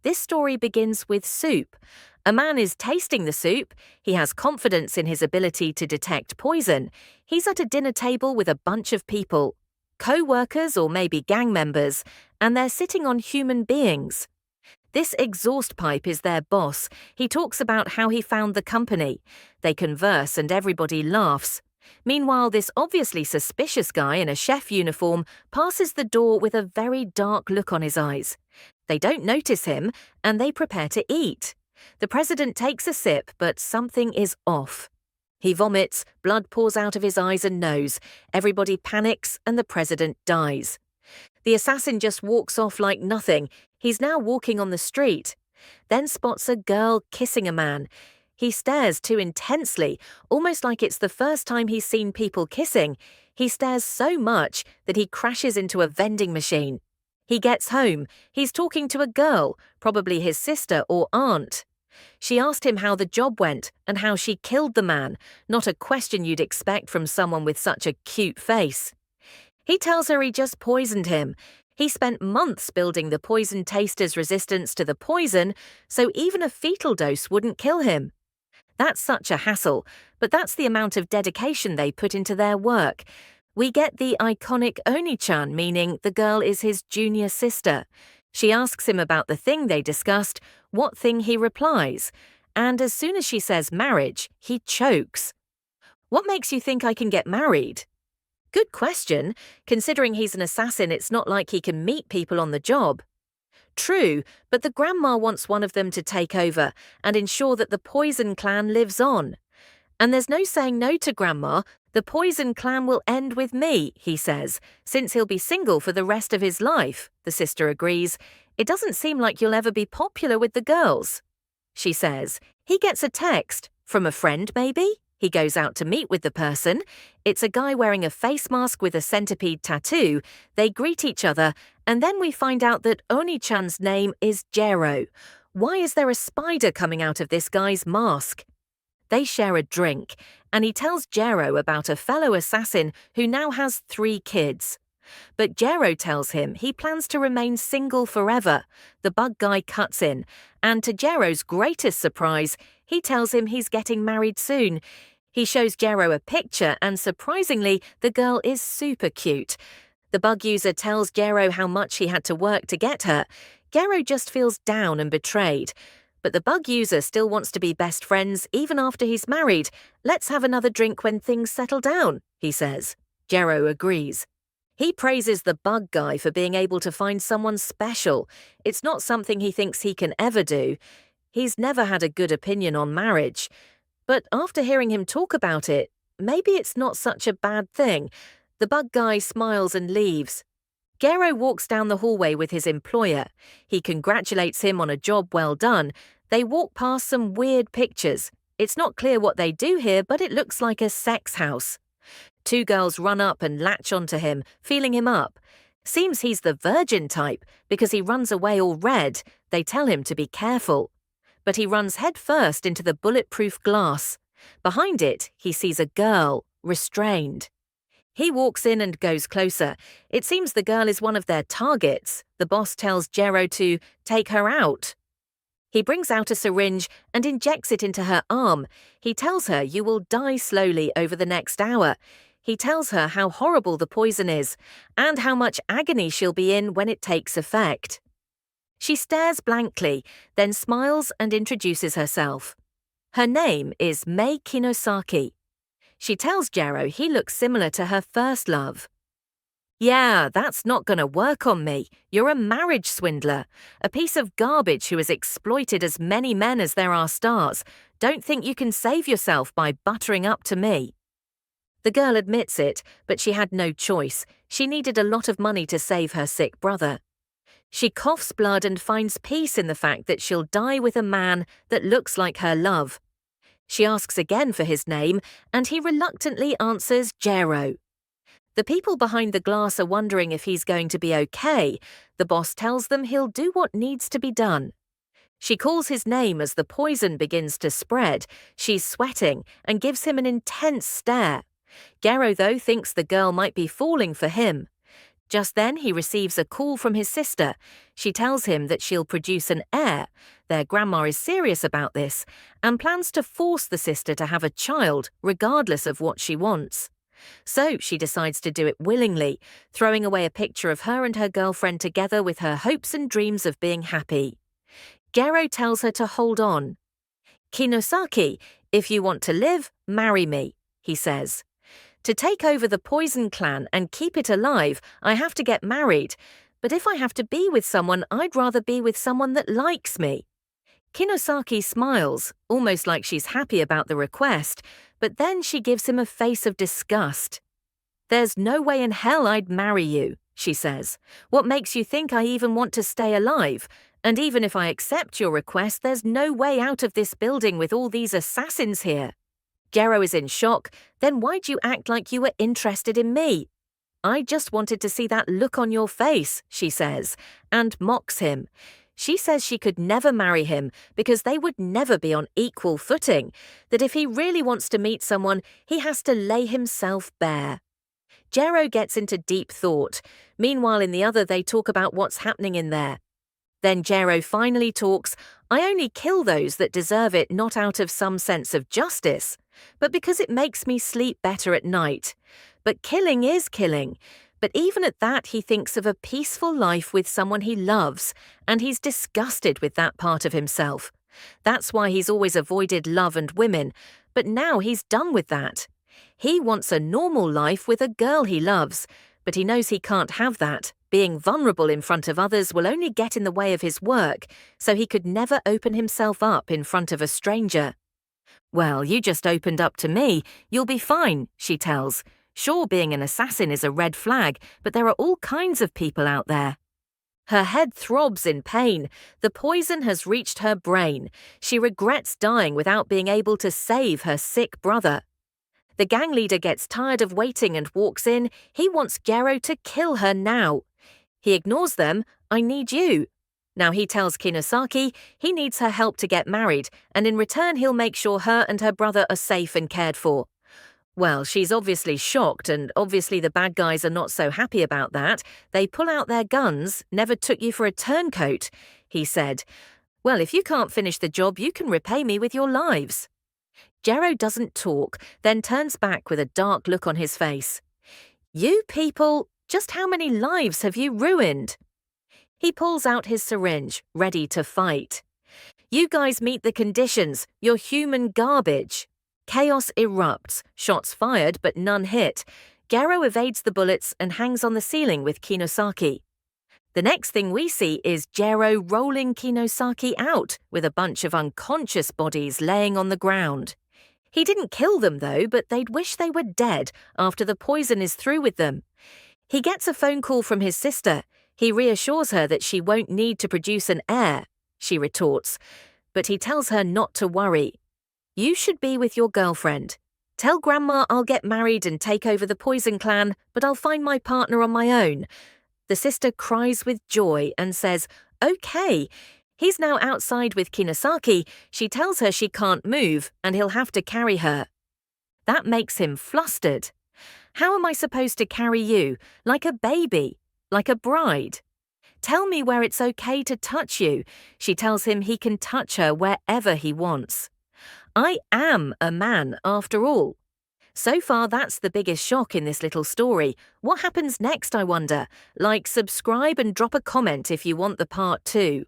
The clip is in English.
This story begins with soup. A man is tasting the soup. He has confidence in his ability to detect poison. He's at a dinner table with a bunch of people, co-workers or maybe gang members, and they're sitting on human beings. This exhaust pipe is their boss. He talks about how he found the company. They converse and everybody laughs. Meanwhile, this obviously suspicious guy in a chef uniform passes the door with a very dark look on his eyes. They don't notice him, and they prepare to eat. The president takes a sip, but something is off. He vomits, blood pours out of his eyes and nose. Everybody panics, and the president dies. The assassin just walks off like nothing. He's now walking on the street. Then spots a girl kissing a man. He stares too intensely, almost like it's the first time he's seen people kissing. He stares so much that he crashes into a vending machine. He gets home. He's talking to a girl, probably his sister or aunt. She asked him how the job went and how she killed the man, not a question you'd expect from someone with such a cute face. He tells her he just poisoned him. He spent months building the poison taster's resistance to the poison, so even a fetal dose wouldn't kill him. That's such a hassle, but that's the amount of dedication they put into their work. We get the iconic Oni-chan, meaning the girl is his junior sister. She asks him about the thing they discussed, what thing he replies, and as soon as she says marriage, he chokes. What makes you think I can get married? Good question. Considering he's an assassin, it's not like he can meet people on the job. True, but the grandma wants one of them to take over and ensure that the Poison clan lives on. And there's no saying no to Grandma. The Poison clan will end with me, he says, since he'll be single for the rest of his life. The sister agrees. It doesn't seem like you'll ever be popular with the girls. She says, he gets a text. From a friend, maybe? He goes out to meet with the person. It's a guy wearing a face mask with a centipede tattoo. They greet each other, and then we find out that Oni-chan's name is Gero. Why is there a spider coming out of this guy's mask? They share a drink, and he tells Gero about a fellow assassin who now has 3 kids. But Gero tells him he plans to remain single forever. The bug guy cuts in, and to Gero's greatest surprise, he tells him he's getting married soon. He shows Gero a picture, and surprisingly, the girl is super cute. The bug user tells Gero how much he had to work to get her. Gero just feels down and betrayed. But the bug user still wants to be best friends even after he's married. Let's have another drink when things settle down, he says. Gero agrees. He praises the bug guy for being able to find someone special. It's not something he thinks he can ever do. He's never had a good opinion on marriage. But after hearing him talk about it, maybe it's not such a bad thing. The bug guy smiles and leaves. Gero walks down the hallway with his employer. He congratulates him on a job well done. They walk past some weird pictures. It's not clear what they do here, but it looks like a sex house. 2 girls run up and latch onto him, feeling him up. Seems he's the virgin type because he runs away all red. They tell him to be careful. But he runs headfirst into the bulletproof glass. Behind it, he sees a girl, restrained. He walks in and goes closer. It seems the girl is one of their targets. The boss tells Gero to take her out. He brings out a syringe and injects it into her arm. He tells her you will die slowly over the next hour. He tells her how horrible the poison is and how much agony she'll be in when it takes effect. She stares blankly, then smiles and introduces herself. Her name is Mei Kinosaki. She tells Gero he looks similar to her first love. Yeah, that's not gonna work on me. You're a marriage swindler. A piece of garbage who has exploited as many men as there are stars. Don't think you can save yourself by buttering up to me. The girl admits it, but she had no choice. She needed a lot of money to save her sick brother. She coughs blood and finds peace in the fact that she'll die with a man that looks like her love. She asks again for his name, and he reluctantly answers Gero. The people behind the glass are wondering if he's going to be okay. The boss tells them he'll do what needs to be done. She calls his name as the poison begins to spread. She's sweating and gives him an intense stare. Gero, though, thinks the girl might be falling for him. Just then, he receives a call from his sister. She tells him that she'll produce an heir. Their grandma is serious about this and plans to force the sister to have a child, regardless of what she wants. So she decides to do it willingly, throwing away a picture of her and her girlfriend together with her hopes and dreams of being happy. Gero tells her to hold on. "Kinosaki, if you want to live, marry me," he says. "To take over the Poison Clan and keep it alive, I have to get married. But if I have to be with someone, I'd rather be with someone that likes me." Kinosaki smiles, almost like she's happy about the request, but then she gives him a face of disgust. "There's no way in hell I'd marry you," she says. "What makes you think I even want to stay alive? And even if I accept your request, there's no way out of this building with all these assassins here." Gero is in shock. "Then why'd you act like you were interested in me?" "I just wanted to see that look on your face," she says, and mocks him. She says she could never marry him because they would never be on equal footing, that if he really wants to meet someone, he has to lay himself bare. Gero gets into deep thought. Meanwhile, in the other, they talk about what's happening in there. Then Gero finally talks. "I only kill those that deserve it, not out of some sense of justice, but because it makes me sleep better at night. But killing is killing." But even at that, he thinks of a peaceful life with someone he loves, and he's disgusted with that part of himself. That's why he's always avoided love and women, but now he's done with that. He wants a normal life with a girl he loves, but he knows he can't have that. Being vulnerable in front of others will only get in the way of his work, so he could never open himself up in front of a stranger. "Well, you just opened up to me. You'll be fine," she tells. Sure, being an assassin is a red flag, but there are all kinds of people out there. Her head throbs in pain. The poison has reached her brain. She regrets dying without being able to save her sick brother. The gang leader gets tired of waiting and walks in. He wants Gero to kill her now. He ignores them. "I need you." Now he tells Kinosaki he needs her help to get married, and in return he'll make sure her and her brother are safe and cared for. Well, she's obviously shocked, and obviously the bad guys are not so happy about that. They pull out their guns. "Never took you for a turncoat," he said. "Well, if you can't finish the job, you can repay me with your lives." Gero doesn't talk, then turns back with a dark look on his face. "You people, just how many lives have you ruined?" He pulls out his syringe, ready to fight. "You guys meet the conditions. You're human garbage." Chaos erupts, shots fired but none hit. Gero evades the bullets and hangs on the ceiling with Kinosaki. The next thing we see is Gero rolling Kinosaki out with a bunch of unconscious bodies laying on the ground. He didn't kill them though, but they'd wish they were dead after the poison is through with them. He gets a phone call from his sister. He reassures her that she won't need to produce an heir. She retorts, but he tells her not to worry. "You should be with your girlfriend. Tell Grandma I'll get married and take over the Poison Clan, but I'll find my partner on my own." The sister cries with joy and says, "Okay." He's now outside with Kinosaki. She tells her she can't move and he'll have to carry her. That makes him flustered. "How am I supposed to carry you? Like a baby? Like a bride? Tell me where it's okay to touch you." She tells him he can touch her wherever he wants. I am a man after all. So far, that's the biggest shock in this little story. What happens next, I wonder? Like, subscribe and drop a comment if you want the part 2.